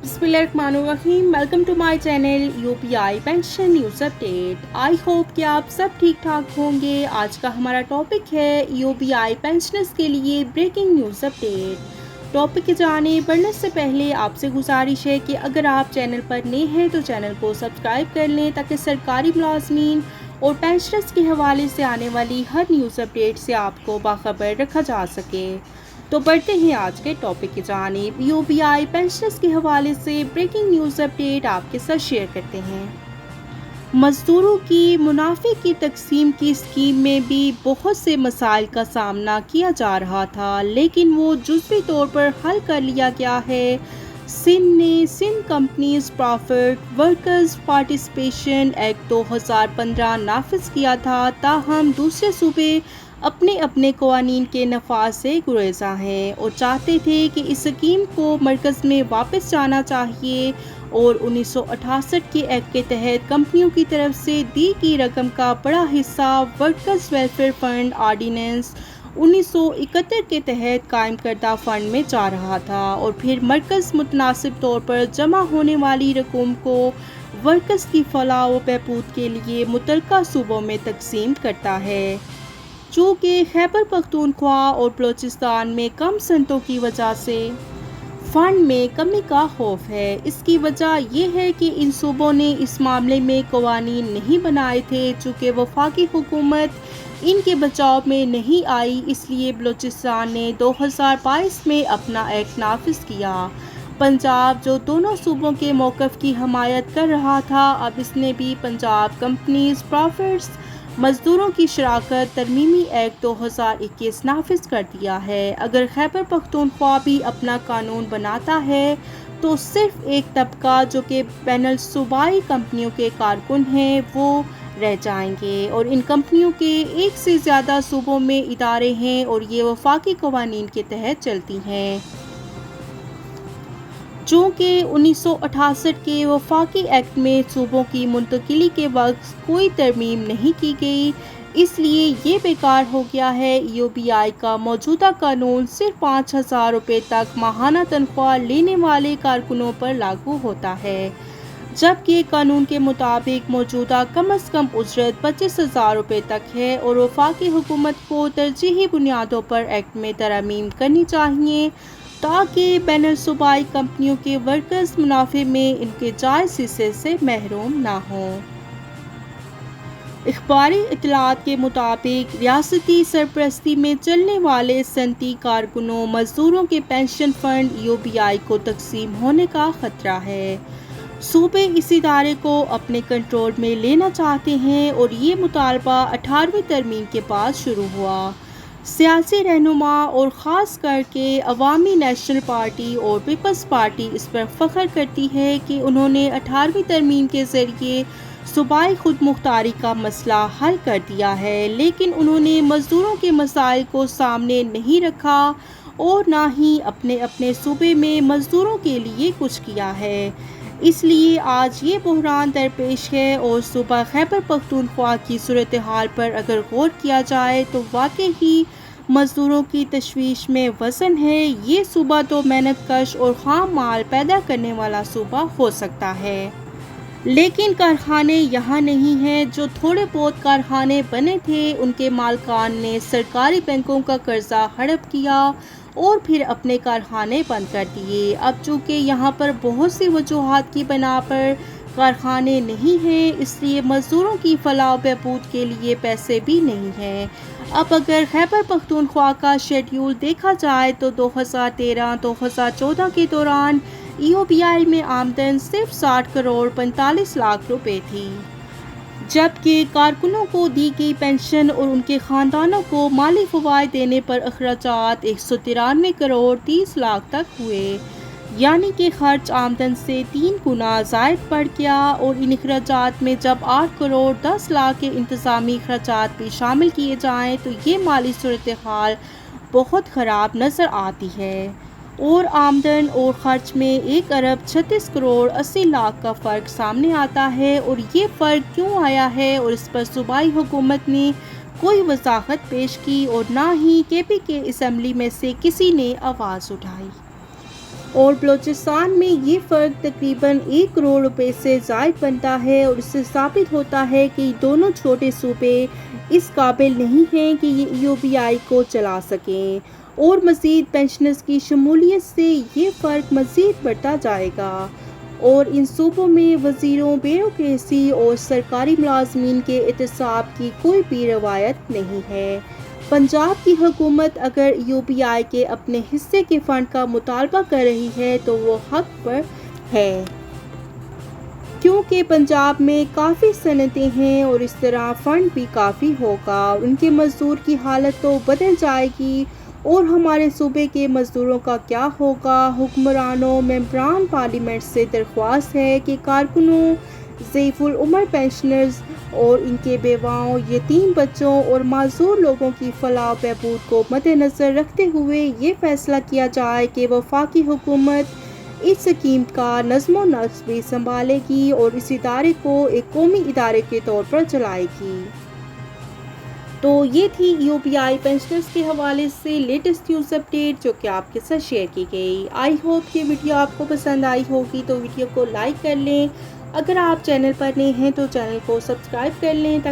बिस्मिल्लाहिर्रहमानिर्रहीम। Welcome to my channel UPI pension news update. I hope कि आप सब ठीक ठाक होंगे। आज का हमारा टॉपिक है यूपीआई पेंशनर्स के लिए ब्रेकिंग न्यूज़ अपडेट। टॉपिक की जाने बढ़ने से पहले आपसे गुजारिश है कि अगर आप चैनल पर नए हैं तो चैनल को सब्सक्राइब कर लें ताकि सरकारी मुलाजमीन और पेंशनर्स के हवाले से आने वाली हर न्यूज़ अपडेट से आपको बाखबर रखा जा सके। तो बढ़ते हैं आज के टॉपिक की जानिब। यूपीआई पेंशनर्स के हवाले से ब्रेकिंग न्यूज़ अपडेट आपके साथ शेयर करते हैं। मजदूरों की मुनाफे की तकसीम की स्कीम में भी बहुत से मसाइल का सामना किया जा रहा था, लेकिन वो जुज़वी तौर पर हल कर लिया गया है। सिंध ने Sindh companies profit workers participation act 2015 नाफिज किया था, ताहम दूसरे सूबे अपने अपने कवानीन के नफाज से गुरेजा हैं और चाहते थे कि इस स्कीम को मरकज़ में वापस जाना चाहिए और 1968 के एक्ट के तहत कंपनियों की तरफ से दी गई रकम का बड़ा हिस्सा वर्कर्स वेलफेयर फंड ऑर्डिनेंस 1971 के तहत कायम करदा फंड में जा रहा था और फिर मरकज़ मुतनासिब तौर पर जमा होने वाली रकम को वर्कर्स की फलाह व बहबूद के लिए मुतल्लिका सूबों में तकसीम करता है। चूँकि खैबर पख्तूनख्वा और बलूचिस्तान में कम सनतों की वजह से फंड में कमी का खौफ है। इसकी वजह यह है कि इन सूबों ने इस मामले में कवानीन नहीं बनाए थे। चूँकि वफाकी हुकूमत इनके बचाव में नहीं आई, इसलिए बलूचिस्तान ने 2022 में अपना एक्ट नाफिज किया। पंजाब, जो दोनों सूबों के मौक़िफ़ की हमायत कर रहा था, अब इसने भी पंजाब कंपनीज प्रॉफिट्स मजदूरों की शराकत तरमीमी एक्ट 2021 नाफिज कर दिया है। अगर खैबर पख्तूनख्वा भी अपना कानून बनाता है तो सिर्फ एक तबका जो कि बैनुल सूबाई कंपनियों के कारकुन हैं वो रह जाएंगे और इन कंपनियों के एक से ज़्यादा सूबों में इदारे हैं और ये वफाकी कवानीन के तहत चलती हैं। चूँकि 1968 के वफाकी एक्ट में सूबों की मुंतकिली के वक्त कोई तरमीम नहीं की गई, इसलिए ये बेकार हो गया है। यूपीआई का मौजूदा कानून सिर्फ 5,000 रुपये तक माहाना तनख्वाह लेने वाले कारकुनों पर लागू होता है, जबकि कानून के मुताबिक मौजूदा कम अज़ कम उजरत 25,000 रुपये तक है और वफाकी हुकूमत को तरजीही बुनियादों पर एक्ट में तरमीम करनी चाहिए ताकि बैनुल सूबाई कंपनियों के वर्कर्स मुनाफे में इनके जायज़ हिस्से से महरूम ना हों। इखबारी इतलात के मुताबिक रियासती सरपरस्ती में चलने वाले सनती कारकुनों मजदूरों के पेंशन फंड यूपीआई को तकसीम होने का ख़तरा है। सूबे इस इदारे को अपने कंट्रोल में लेना चाहते हैं और ये मुतालबा 18वीं तरमीम के बाद शुरू हुआ। सियासी रहनुमा और ख़ास करके अवामी नेशनल पार्टी और पीपल्स पार्टी इस पर फ़ख्र करती है कि उन्होंने 18वीं तरमीम के ज़रिए सूबाई खुद मुख्तारी का मसला हल कर दिया है, लेकिन उन्होंने मज़दूरों के मसाइल को सामने नहीं रखा और ना ही अपने अपने सूबे में मज़दूरों के लिए कुछ किया है। इसलिए आज ये बहरान दरपेश है और सूबा खैबर पख्तूनख्वा की सूरत हाल पर अगर गौर किया जाए तो वाकई ही मज़दूरों की तशवीश में वज़न है। ये सूबा तो मेहनत कश और ख़ाम माल पैदा करने वाला सूबा हो सकता है, लेकिन कारखाने यहाँ नहीं हैं। जो थोड़े बहुत कारखाने बने थे उनके मालकान ने सरकारी बैंकों का कर्जा हड़प किया और फिर अपने कारखाने बंद कर दिए। अब चूँकि यहाँ पर बहुत सी वजूहात की बिना पर कारखाने नहीं हैं, इसलिए मज़दूरों की फलाह बहबूद के लिए पैसे भी नहीं हैं। अब अगर खैबर पख्तूनख्वा का शेड्यूल देखा जाए तो 2013-2014 के दौरान यूपीआई में आमदन सिर्फ 60 करोड़ 45 लाख रुपए थी, जबकि कारकुनों को दी गई पेंशन और उनके ख़ानदानों को माली फ़वाइद देने पर अखराजात 193 करोड़ 30 लाख तक हुए, यानी कि खर्च आमदन से 3 गुना ज़ायद बढ़ गया। और इन अखराजात में जब 8 करोड़ 10 लाख के इंतज़ामी अखराजात भी शामिल किए जाएँ तो ये माली सूरत हाल बहुत ख़राब नज़र आती है और आमदन और ख़र्च में 1 अरब 36 करोड़ 80 लाख का फ़र्क सामने आता है। और ये फ़र्क क्यों आया है और इस पर सूबाई हुकूमत ने कोई वजाहत पेश की और ना ही केपी के असम्बली में से किसी ने आवाज़ उठाई। اور بلوچستان میں یہ فرق تقریباً 1 کروڑ روپے سے زائد بنتا ہے، اور اس سے ثابت ہوتا ہے کہ دونوں چھوٹے صوبے اس قابل نہیں ہیں کہ یہ EOBI کو چلا سکیں، اور مزید پینشنرز کی شمولیت سے یہ فرق مزید بڑھتا جائے گا، اور ان صوبوں میں وزیروں، بیوروکریسی اور سرکاری ملازمین کے احتساب کی کوئی بھی روایت نہیں ہے۔ پنجاب کی حکومت اگر EOBI کے اپنے حصے کے فنڈ کا مطالبہ کر رہی ہے تو وہ حق پر ہے، کیونکہ پنجاب میں کافی صنعتیں ہیں اور اس طرح فنڈ بھی کافی ہوگا۔ ان کے مزدور کی حالت تو بدل جائے گی، اور ہمارے صوبے کے مزدوروں کا کیا ہوگا؟ حکمرانوں، ممبران پارلیمنٹ سے درخواست ہے کہ کارکنوں، ضعیف العمر پینشنرز اور ان کے بیواؤں، یتیم بچوں اور معذور لوگوں کی فلاح و بہبود کو مد نظر رکھتے ہوئے یہ فیصلہ کیا جائے کہ وفاقی حکومت اس اسکیم کا نظم و نسق بھی سنبھالے گی اور اس ادارے کو ایک قومی ادارے کے طور پر چلائے گی۔ تو یہ تھی EOBI پینشنرز کے حوالے سے لیٹسٹ نیوز اپڈیٹ جو کہ آپ کے ساتھ شیئر کی گئی۔ آئی ہوپ کہ ویڈیو آپ کو پسند آئی ہوگی، تو ویڈیو کو لائک کر لیں۔ اگر آپ چینل پر نئے ہیں تو چینل کو سبسکرائب کر لیں تاکہ